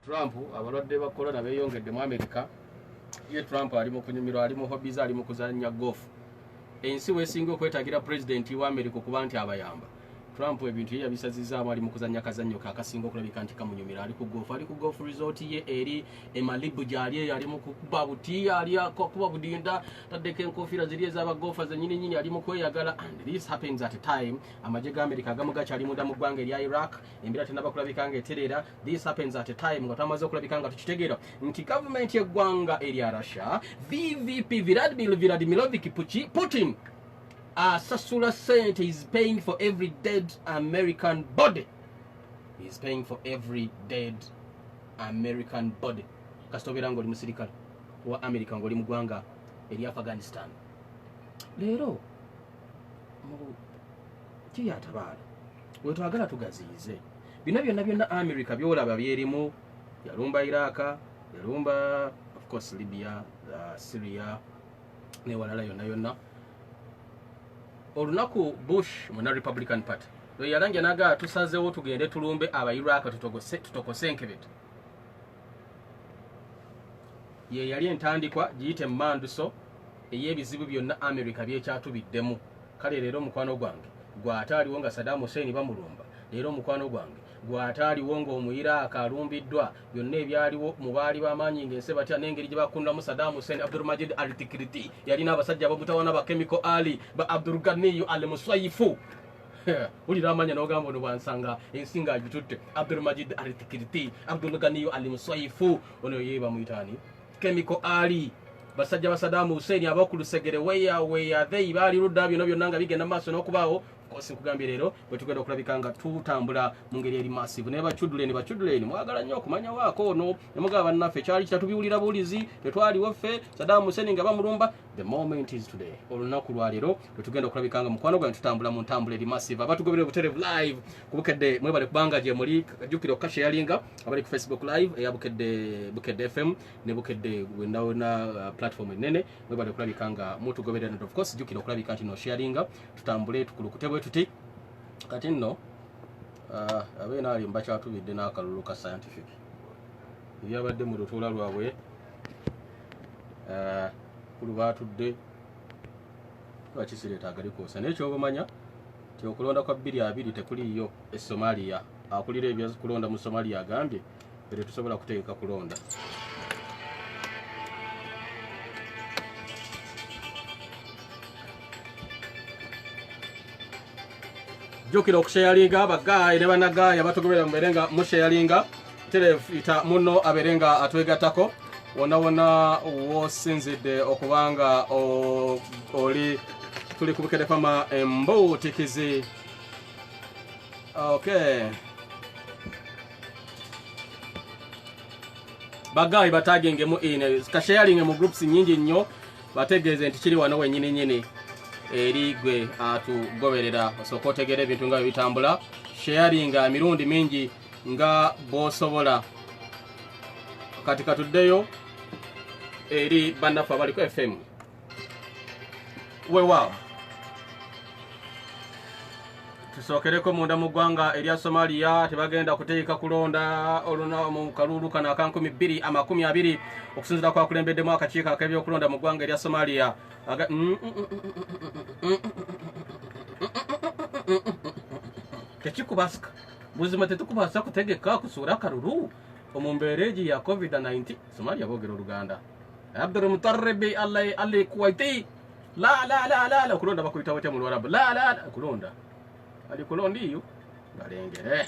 Trump abalwadde ba corona beeyongedde mu America. Ye Trump ali mu kunyumirwa, ali mu hobbies, ali mu kuzannya golf. Ensi wesinga okwetagira president wa America kuba nti abayamba. Trump ebintu yabisazizaamu, ali mu kuzannya kazannyo akasinga okulabika nti kamunyumira, ali ku golf resort ye eri Malibu gyali, ali mu kukuba buti, ali akuba budinda, taddeko enkofiira ziri ez'aba golfers ennyini ali mu kweyagala. And this happens at a time amagye ga America agamu gakyali munda mu ggwanga erya Iraq, embeera tennaba kulabika nga etereera. This happens at a time nga twamaze okulabika nga tukitegeera nti gavumenti y'eggwanga erya Russia, VVP Vladimirovich Putin, Sasula Saint is paying for every dead American body. He's paying for every dead American body. Kasitobera ng'oli musirikale wa America ng'oli mu ggwanga eri Afghanistan. Leero Ekiryatabaala wetwagala tugaziyize bino byonna America byolaba byerimu, yalumba Iraq, yalumba of course Libya, Syria newalala yonna. Olunaku Bush muna Republican Party lwe yalanja naga tusazeewo tugende tulumbe aba Iraq tutokose enkebete. Ye yali entandikwa giyite mmanduso ey'ebizibu byonna America byekyatubiddemu. Kale leero mukwano gwange gw'ataaliwo nga Saddam Hussein bamulumba, leero mukwano gwange gw'ataaliwo ng'omu Iraq alumbiddwa, byonna ebyaliwo mu baali b'amaanyi ng'ensi batya n'engeri gye bakundamu Saddam Hussein. Abdulmajid al-Tikriti yalina abasajja abamutawana ba Chemical Ali, ba Abdul Ghani al-Muswayifu. Ulira amanya n'ogamba ono bwansanga ensi ng'agitutte. Abdulmajid al-Tikriti, Abdul Ghani al-Muswayifu, ono ye bamuyitaani Chemical Ali. Basajja ba Saddam Hussein abakulusegere weya they baali ludda byonna nga bigenda maaso n'okubaawo. Kosi nkugambye leero bwe tugenda okulabika nga tutambula mu ngeri eri massive. Ne bachuduleni mwagala nnyo okumanya waako ono nemugaba bannaffe kyali kitatubiwulira buulizi tetwaliwo ffe Saddam Hussein nga bamulumba. The moment is today. Olunaku lwa leero bwe tugenda okulabika nga mukwano gwange tutambula mu ntambula eri massive. Abatugobera Buterevu live kubukedde mwebale kubanga gye muli jjukira okukasharinga abali ku Facebook live eya Bukedde FM ne Bukedde wena platform enene mwebale kulabika nga mutugoberera. And of course jjukira okulabika nti no sharinga tutambule tukulukute tuti kati nno abeena ali mbakyatubidde n'akalulu ka scientific ebyabadde mu lutuula lwabwe kulu baatudde bakisireeta agalikoosa n'ekyobumanya ti okulonda kwa 2020 tekuliyo e Somalia. Akulira ebyakulonda mu Somalia agambye ere tusobola kuteeka kulonda. Jukira okusharinga abagayi ne banagayi abatugobera muberenga musharinga telefita muno aberenga atwegatako wona wosinzidde okubanga oli tuli kubukede fama embutikizi. Okay, bagayi bataginge mu ine kasharinge mu groups nyingi nnyo bategeeze nti kiri wano wenyini eri gwe atugoberera osooka otegera ebintu nga bitambula. Sharinga mirundi mingi nga bosobola. Kati katuddeyo eri bannaffe abali ku FM weewaawo tusookereko munda mu ggwanga erya Somalia tebagenda kuteeka kulonda oluna mu kalulu kano aka 2020 okusinziira kwa kulembeddemu akakiiko ak'ebyokulonda mu ggwanga erya Somalia. Tekikubasika buzima tetukubasa kutegeka kusuura akalulu omumbeera egi ya COVID-19. Somalia boogera Oluganda. Abdul Mutarribi Ali Kuwaiti la okulonda bakuyita batya mu Luarabu la okulonda ali kulonda iyo balengere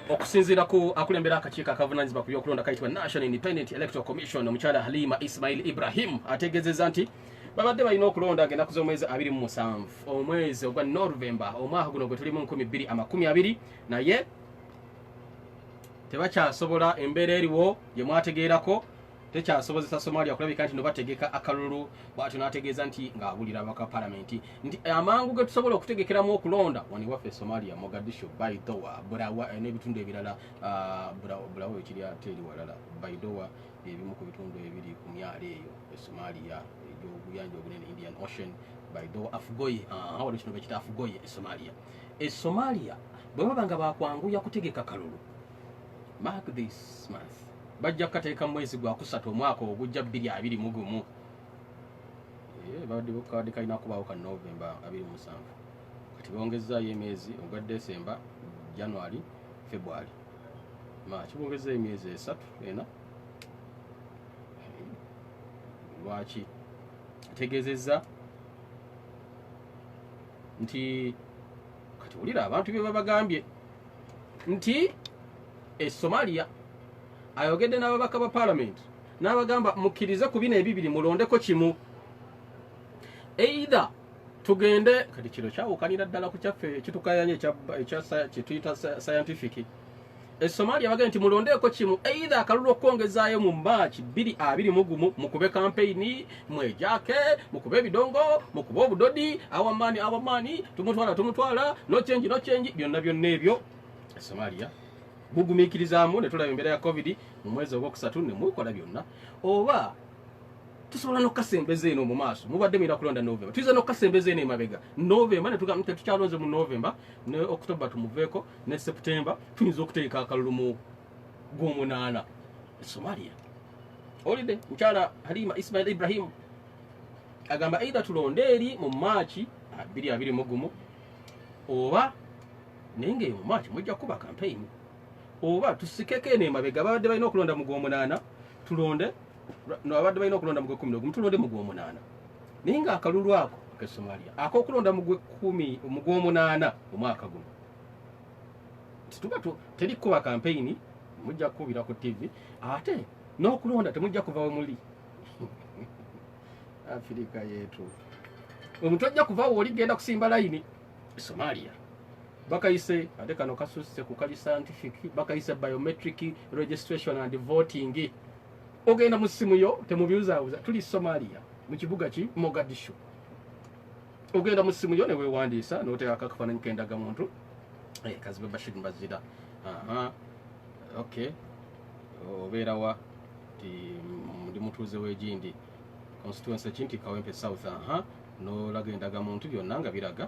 okusinziira ku akulembera akakiiko akavunaanyizibwa ku byokulonda kayitibwa National Independent Electoral Commission omukyala Halima Ismail Ibrahim ategeezezza nti babadde balina okulonda ng'ennaku z'omwezi 27 omwezi ogwa November omwaka guno gwe tulimu 2020 naye tebakyasobola embeera eriwo gye mwategeerako tekyasobozesa Somalia okulabika nti no bategeka akalulu. Bw'atyo n'ategeeza nti ng'abulira abaka palamenti nti amangu ge tusobola okutegekeramu okulonda wano waffe Somalia Mogadishu Baidoa Burawa n'ebitundu ebirala Burawa ekiri ate eri walala Baidoa ebimu ku bitundu ebiri ku myalo eyo e Somalia egy'obuyanja obunene Indian Ocean Baidoa Afgoye waliwo kino bekita Afgoye e Somalia bwe babanga bakwanguya kutegeka kalulu mark this month bajja kukateeka mu mwezi gwa kusatu omwaka ogujja 2021 badde bukadde kalina kubaawo ka November 27 kati bongezaayo emyezi ogwa December January February March bongezaayo emyezi 3 ena lwaki ategeezezza nti kati ulira abantu bye babagambye nti Somalia ayogedde n'ababaka ba parliament n'abagamba mukkirize ku bino ebibiri mulondeko kimu either tugende kati kino kyawukanira ddala ku kyaffe kitukayanye kyetuyita scientific Somalia bagenda nti mulondeko kimu either akalulu okwongezaayo mu March 2021 mukube campaign mwejake mukube ebidongo mukube obudodi awamaani tumutwala no change byonna ebyo Somalia bugumiikirizaamu ne tulaba embeera ya covid mu mwezi ogwokusatu ne mukola byonna oba tusobola n'okukasembeza eno mu maaso mubadde mwina kulonda November tuyiza n'okukasembeza eno emabega November ne tukyalonze mu November ne October tumuveeko ne September tuyinza okuteeka akalulu mu gw'omunaana Somalia holiday mukyala Halima Ismail Ibrahim agamba either tulonde eri mu March 2021 oba nenge mu March mujja kuba campaign oba tusikeke eno emabega babadde balina okulonda mu gw'omunaana tulonde no abadde balina okulonda mu gw'ekumi tulonde mu gw'omunaana naye nga akalulu ako ke Somalia ak'okulonda mu gw'ekumi mu gw'omunaana omwaka guno teri kuba campaign mujja kukubira ku TV ate n'okulonda temujja kuva we muli Afrika yetu omuntu ajja kuva we oligenda kusimba layini Somalia bakayise ate kano kasusse ku kali scientific bakayise biometric registration and voting ogenda mu simu yo temubyuzaabuza tuli Somalia mu kibuga ki Mogadishu ogenda mu simu yo ne weewandiisa n'oteeka akafaananyi kendaga muntu kazibe Bashir Mbazira okay obeera wa ndi mutuuze w'egindi constituency kinti Kawempe South n'olaga endaga muntu byonna nga biraga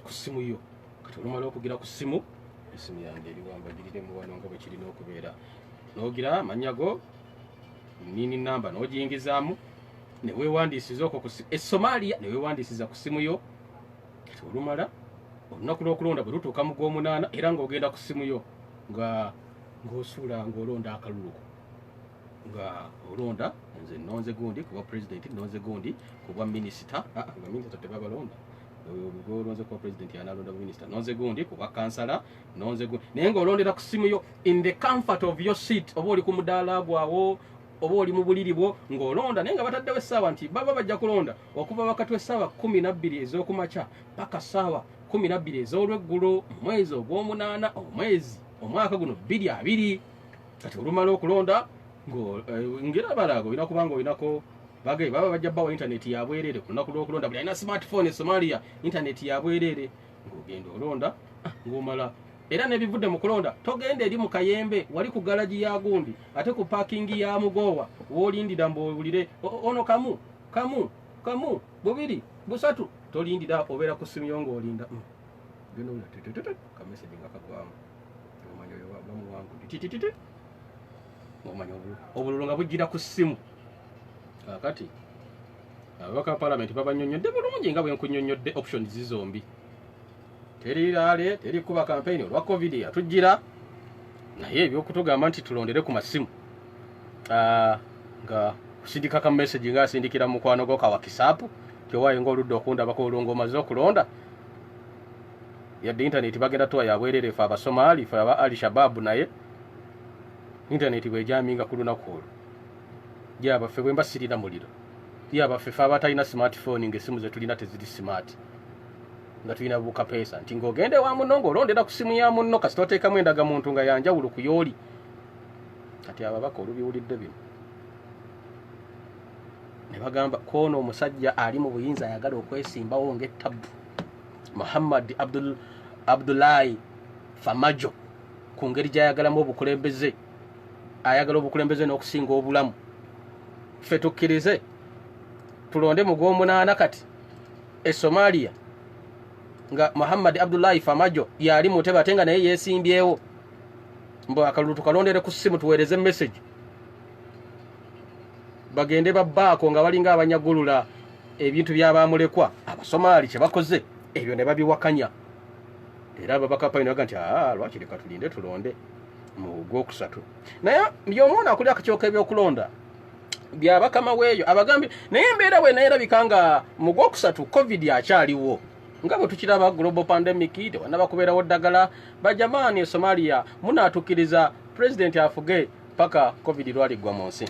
ku simu yo kati olumala okugira ku simu esimu yange eriwambagirire mu wano nga bwe kirina okubeera n'ogira amanyago nini namba n'ogiyingizaamu ne weewandiisiza okwo ku Somalia ne weewandiisiza ku simu yo kati olumala olunaku lw'okulonda bwe lutuuka mu gw'omunaana era ng'ogenda ku simu yo ng'osuula ng'olonda akalulu nga olonda nze nonze gundi kuba president nonze gundi kuba minister minisita tebabalonda olonze kuba president yanalonda minister nonze gundi kuba kansala nonze gundi naye ng'olondera ku simu yo in the comfort of your seat oba oli ku mudaala gwawo oba oli mu buliri bwo ng'olonda naye nga bataddewo essaawa nti baba bajja kulonda okuva wakati w'essaawa 12 ez'okumakya paka ssaawa 12 ez'olweggulo omwezi ogw'omunaana omwezi omwaka guno 2020 kati olumala okulonda ngera balago olina kubanga olinako bage baba bajja bawa internet yabwerere ku lunaku lw'okulonda buli alina smartphone Somalia internet yabwerere ng'ogenda olonda ng'omala era n'ebivudde mu kulonda togenda eri mu kayembe wali ku galaji ya gundi ate ku parking ya mugowa w'olindira mbowulire ono kamu bubiri busatu tolindira obeera ku simu yo ng'olinda genda olina kamesedi nga kagwamu omanyi oyo wabulamu wangu titititi omanyi obululu nga bujjira ku ssimu kakati ababaka parliament babanyonyodde bulungi nga bwe nkunyonyodde options zombi teri kuba campaign olwa covid yatujjira naye ebyokutugamba nti tulondere ku masimu nga kusindika ka message nga asindikira mukwano gwo kawa kisapu kyowaye ng'oludde okundabako olwo omaze okulonda yadde internet bagenda tuwa yabwerere fe Abasomali fe aba Al-Shabaab naye internet bwejaminga ku lunaku olwo gyabaffe bwe mbasirira muliro gyabaffe fe abatalina smartphone ng'essimu ze tulina teziri smart nga tulina buka pesa nti ng'ogende wa munno ng'olondera ku simu ya munno kasita oteekamu endaga muntu nga yanjawulo ku yooli kati ababaka olubiwulidde bino ne bagamba koono omusajja ali mu buyinza ayagala okwesimbawo ng'ettabu Muhammad Abdullahi Famajo ku ngeri gy'ayagalamu obukulembeze ayagala obukulembeze n'okusinga obulamu ffe tukkirize tulonde mu gw'omunaana kati Somalia nga Muhammad Abdullahi Famajo yali mutebe atenga naye yesimbyewo mbo akalulu tukalondere ku simu tuweereze message bagende babbaako nga balinga abanyagulula ebintu by'abamulekwa Abasomali kye bakoze ebyo ne babiwakanya era ababaka payina baga nti lwaki leka tulinde tulonde mu Gwokusatu naye by'omwana akulira akakyoka ebyokulonda byabakama weeyo abagambi naye embeera bwe neerabika nga mu Gwokusatu COVID akyaliwo nga bwe tukiraba global pandemic tewanaba kubeerawo ddagala bajamaani e Somalia munaatukkiriza president afuge paka COVID lwaligwa mu nsi